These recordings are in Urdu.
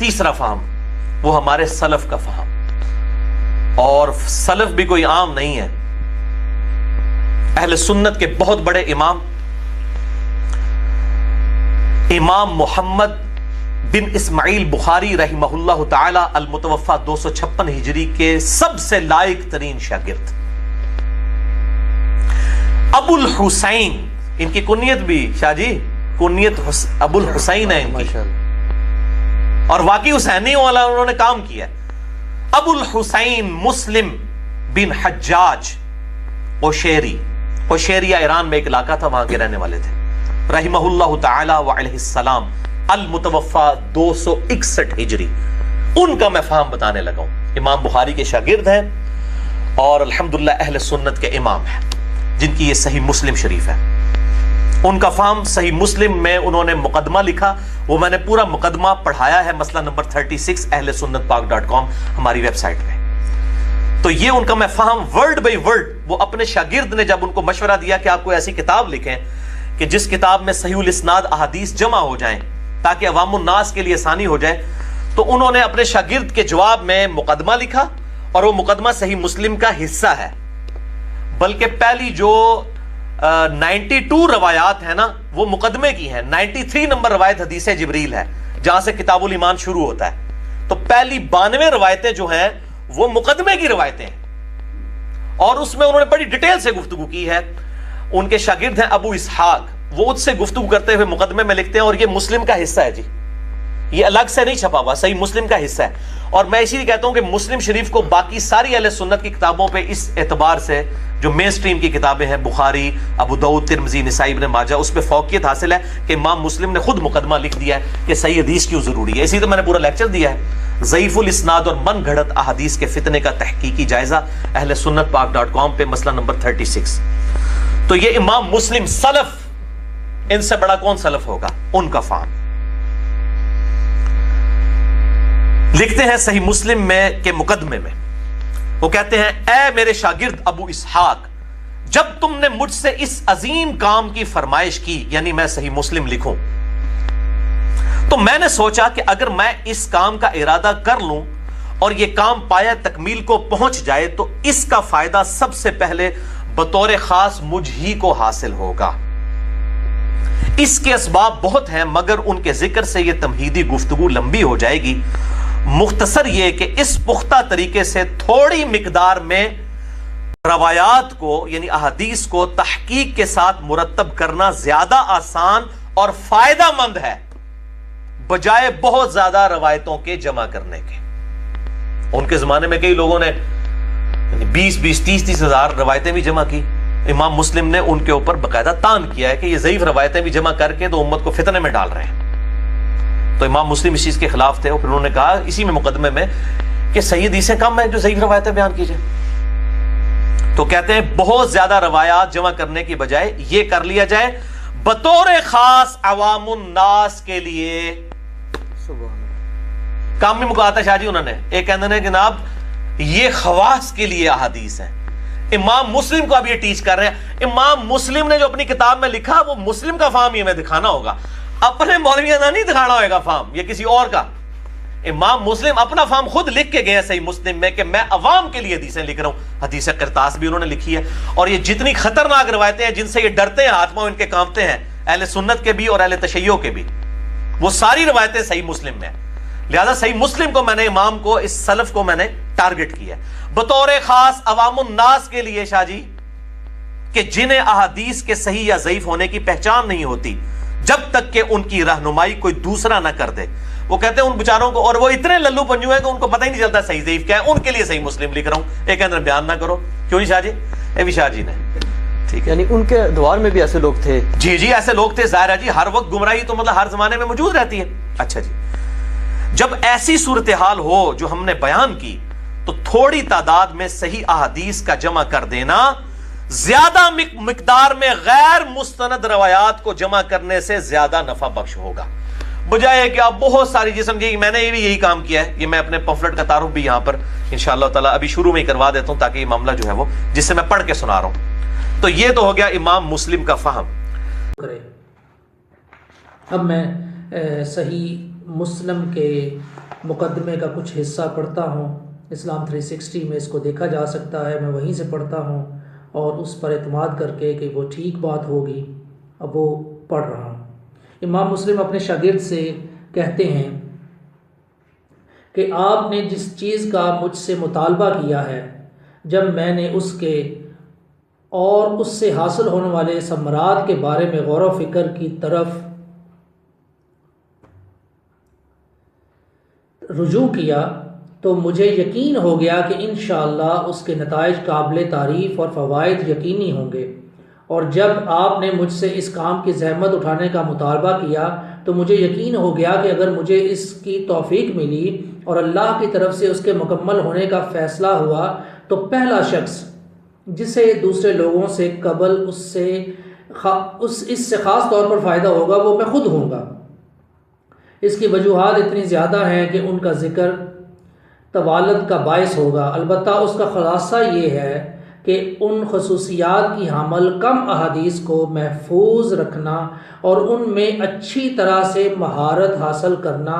تیسرا فہم وہ ہمارے سلف کا فہم، اور سلف بھی کوئی عام نہیں ہے، اہل سنت کے بہت بڑے امام محمد بن اسماعیل بخاری رحمہ اللہ تعالی المتوفى 256 ہجری کے سب سے لائق ترین شاگرد ابو الحسین، ان کی کنیت بھی شاہ جی کنیت ابو الحسین ہے ان کی، اور واقعی حسینی والا انہوں نے کام کیا۔ ابو الحسین مسلم بن حجاج قشیری، قشیریہ ایران میں ایک علاقہ تھا، وہاں کے رہنے والے تھے، رحمہ اللہ تعالی وعلیہ السلام، المتوفى 261 ہجری۔ ان کا میں فہم بتانے لگا ہوں۔ امام بخاری کے شاگرد ہیں اور الحمدللہ اہل سنت کے امام ہیں، جن کی یہ صحیح مسلم شریف ہے۔ ان کا فہم صحیح مسلم میں انہوں نے مقدمہ لکھا، وہ میں نے پورا مقدمہ پڑھایا ہے، مسئلہ نمبر 36 اہل سنت پاک .com ہماری ویب سائٹ پہ۔ تو یہ ان کا میں فہم ورڈ بائی ورڈ، وہ اپنے شاگرد نے جب ان کو مشورہ دیا کہ آپ کو ایسی کتاب لکھیں کہ جس کتاب میں صحیح الاسناد احادیث جمع ہو جائیں تاکہ عوام الناس کے لیے آسانی ہو جائے، تو انہوں نے اپنے شاگرد کے جواب میں مقدمہ لکھا، اور وہ مقدمہ صحیح مسلم کا حصہ ہے، بلکہ پہلی جو 92 روایات ہیں نا وہ مقدمے کی ہیں۔ 93 نمبر روایت حدیث جبریل ہے، جہاں سے کتاب الایمان شروع ہوتا ہے، تو پہلی 92 روایتیں جو ہیں وہ مقدمے کی روایتیں ہیں، اور اس میں انہوں نے بڑی ڈیٹیل سے گفتگو کی ہے۔ ان کے شاگرد ہیں ابو اسحاق، وہ اس سے گفتگو کرتے ہوئے مقدمے میں لکھتے ہیں، اور یہ مسلم کا حصہ ہے جی، یہ الگ سے نہیں چھپا ہوا، صحیح مسلم کا حصہ ہے۔ اور میں اسی لیے کہتا ہوں کہ مسلم شریف کو باقی ساری اہل سنت کی کتابوں پہ اس اعتبار سے جو مین سٹریم کی کتابیں ہیں، بخاری، ابو داؤد، ترمذی، نسائی، ابن ماجہ، اس پہ فوقیت حاصل ہے کہ امام مسلم نے خود مقدمہ لکھ دیا ہے کہ صحیح حدیث کیوں ضروری ہے۔ اسی تو میں نے پورا لیکچر دیا ہے، ضعیف الاسناد اور من گھڑت احادیث کے فتنے کا تحقیقی جائزہ، اہل سنت پاک .com پہ، مسئلہ نمبر 36۔ تو یہ امام مسلم سلف، ان سے بڑا کون سلف ہوگا؟ ان کا فہم لکھتے ہیں صحیح مسلم میں کے مقدمے میں، وہ کہتے ہیں، اے میرے شاگرد ابو اسحاق، جب تم نے مجھ سے اس عظیم کام کی فرمائش کی، یعنی میں صحیح مسلم لکھوں، تو میں نے سوچا کہ اگر میں اس کام کا ارادہ کر لوں اور یہ کام پایہ تکمیل کو پہنچ جائے تو اس کا فائدہ سب سے پہلے بطور خاص مجھ ہی کو حاصل ہوگا۔ اس کے اسباب بہت ہیں، مگر ان کے ذکر سے یہ تمہیدی گفتگو لمبی ہو جائے گی۔ مختصر یہ کہ اس پختہ طریقے سے تھوڑی مقدار میں روایات کو یعنی احادیث کو تحقیق کے ساتھ مرتب کرنا زیادہ آسان اور فائدہ مند ہے بجائے بہت زیادہ روایتوں کے جمع کرنے کے۔ ان کے زمانے میں کئی لوگوں نے 20-20 30-30 ہزار روایتیں بھی جمع کی۔ امام مسلم نے ان کے اوپر باقاعدہ تان کیا ہے کہ یہ ضعیف روایتیں بھی جمع کر کے تو امت کو فتنے میں ڈال رہے ہیں۔ تو امام مسلم اس چیز کے خلاف تھے، اور پھر انہوں نے کہا اسی میں مقدمے میں کہ صحیح حدیثیں کم ہیں جو ضعیف روایتیں بیان کی جائیں۔ تو کہتے ہیں بہت زیادہ روایات جمع کرنے کی بجائے یہ کر لیا جائے بطور خاص عوام الناس کے لیے۔ کام بھی مکاتا شاہ جی انہوں نے، ایک کہتے ہیں جناب یہ خواص کے لیے احادیث ہیں۔ امام مسلم کو اب یہ ٹیچ کر رہے ہیں۔ امام مسلم نے جو اپنی کتاب میں لکھا وہ مسلم کا فہم ہی ہمیں دکھانا ہوگا، اپنے مولویوں کا نہیں دکھانا ہوگا فہم، یہ کسی اور کا۔ امام مسلم اپنا فہم خود لکھ کے گئے صحیح مسلم میں کہ میں عوام کے لیے حدیثیں لکھ رہا ہوں۔ حدیث قرطاس بھی انہوں نے لکھی ہے، اور یہ جتنی خطرناک روایتیں ہیں جن سے یہ ڈرتے ہیں، ہاتھ پاؤں ان کے کانپتے ہیں، اہل سنت کے بھی اور اہل تشیع کے بھی، وہ ساری روایتیں صحیح مسلم میں ہیں۔ لہذا صحیح مسلم کو میں نے امام کو، اس سلف کو میں نے ٹارگٹ کیا بطور خاص عوام الناس کے لیے شاہ جی، کہ جنہیں احادیث کے صحیح یا ضعیف ہونے کی پہچان نہیں ہوتی جب تک کہ ان کی رہنمائی کوئی دوسرا نہ کر دے۔ وہ کہتے ہیں ان بیچاروں کو، اور وہ اتنے للو پنجو ہیں کہ ان کو پتہ ہی نہیں چلتا صحیح ضعیف کیا ہے، ان کے لیے صحیح مسلم لکھ رہا ہوں، ایک اندر بیان نہ کرو۔ کیوں نہیں شاہ جی؟ اے بھی شاہ جی نے، ٹھیک ہے، یعنی ان کے دوار میں بھی ایسے لوگ تھے؟ جی جی ایسے لوگ تھے، ظاہر ہے جی، ہر وقت گمراہی تو مطلب ہر زمانے میں موجود رہتی ہے۔ اچھا جی، جب ایسی صورتحال ہو جو ہم نے بیان کی تو تھوڑی تعداد میں صحیح احادیث کا جمع کر دینا زیادہ مقدار میں غیر مستند روایات کو جمع کرنے سے زیادہ نفع بخش ہوگا، بجائے کہ آپ بہت ساری جسم کی۔ میں نے بھی یہی کام کیا ہے، یہ میں اپنے پمفلٹ کا تعارف بھی یہاں پر انشاءاللہ تعالی ابھی شروع میں ہی کروا دیتا ہوں تاکہ یہ معاملہ جو ہے وہ جس سے میں پڑھ کے سنا رہا ہوں۔ تو یہ تو ہو گیا امام مسلم کا فہم۔ اب میں صحیح مسلم کے مقدمے کا کچھ حصہ پڑھتا ہوں، اسلام 360 میں اس کو دیکھا جا سکتا ہے، میں وہیں سے پڑھتا ہوں اور اس پر اعتماد کر کے کہ وہ ٹھیک بات ہوگی اب وہ پڑھ رہا ہوں۔ امام مسلم اپنے شاگرد سے کہتے ہیں کہ آپ نے جس چیز کا مجھ سے مطالبہ کیا ہے، جب میں نے اس کے اور اس سے حاصل ہونے والے ثمرات کے بارے میں غور و فکر کی طرف رجوع کیا تو مجھے یقین ہو گیا کہ انشاءاللہ اس کے نتائج قابل تعریف اور فوائد یقینی ہوں گے، اور جب آپ نے مجھ سے اس کام کی زحمت اٹھانے کا مطالبہ کیا تو مجھے یقین ہو گیا کہ اگر مجھے اس کی توفیق ملی اور اللہ کی طرف سے اس کے مکمل ہونے کا فیصلہ ہوا تو پہلا شخص جسے دوسرے لوگوں سے قبل اس سے خاص طور پر فائدہ ہوگا وہ میں خود ہوں گا۔ اس کی وجوہات اتنی زیادہ ہیں کہ ان کا ذکر طوالت کا باعث ہوگا، البتہ اس کا خلاصہ یہ ہے کہ ان خصوصیات کی حامل کم احادیث کو محفوظ رکھنا اور ان میں اچھی طرح سے مہارت حاصل کرنا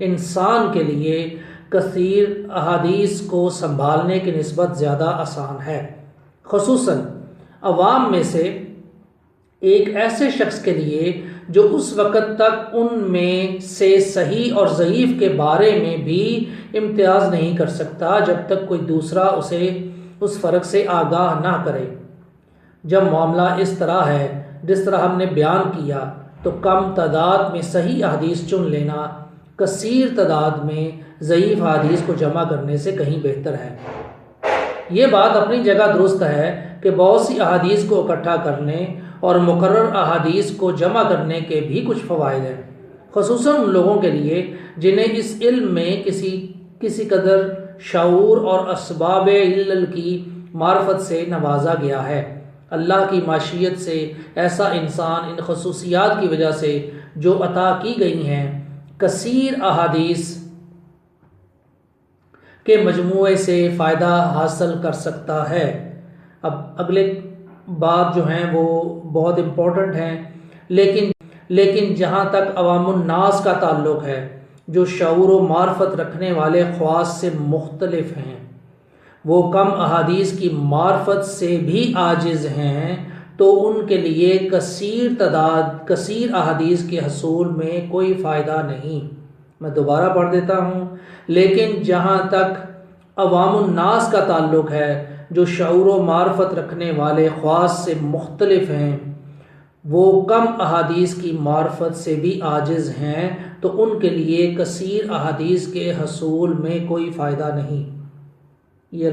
انسان کے لیے کثیر احادیث کو سنبھالنے کی نسبت زیادہ آسان ہے، خصوصاً عوام میں سے ایک ایسے شخص کے لیے جو اس وقت تک ان میں سے صحیح اور ضعیف کے بارے میں بھی امتیاز نہیں کر سکتا جب تک کوئی دوسرا اسے اس فرق سے آگاہ نہ کرے۔ جب معاملہ اس طرح ہے جس طرح ہم نے بیان کیا تو کم تعداد میں صحیح احادیث چن لینا کثیر تعداد میں ضعیف احادیث کو جمع کرنے سے کہیں بہتر ہے۔ یہ بات اپنی جگہ درست ہے کہ بہت سی احادیث کو اکٹھا کرنے اور مقرر احادیث کو جمع کرنے کے بھی کچھ فوائد ہیں، خصوصاً ان لوگوں کے لیے جنہیں اس علم میں کسی قدر شعور اور اسباب علل کی معرفت سے نوازا گیا ہے۔ اللہ کی معیشت سے ایسا انسان ان خصوصیات کی وجہ سے جو عطا کی گئی ہیں کثیر احادیث کے مجموعے سے فائدہ حاصل کر سکتا ہے۔ اب اگلے بات جو ہیں وہ بہت امپورٹنٹ ہیں، لیکن جہاں تک عوام الناس کا تعلق ہے جو شعور و معرفت رکھنے والے خواص سے مختلف ہیں، وہ کم احادیث کی معرفت سے بھی عاجز ہیں، تو ان کے لیے کثیر احادیث کے حصول میں کوئی فائدہ نہیں۔ میں دوبارہ پڑھ دیتا ہوں، لیکن جہاں تک عوام الناس کا تعلق ہے جو شعور و معرفت رکھنے والے خواص سے مختلف ہیں، وہ کم احادیث کی معرفت سے بھی عاجز ہیں، تو ان کے لیے کثیر احادیث کے حصول میں کوئی فائدہ نہیں۔ یہ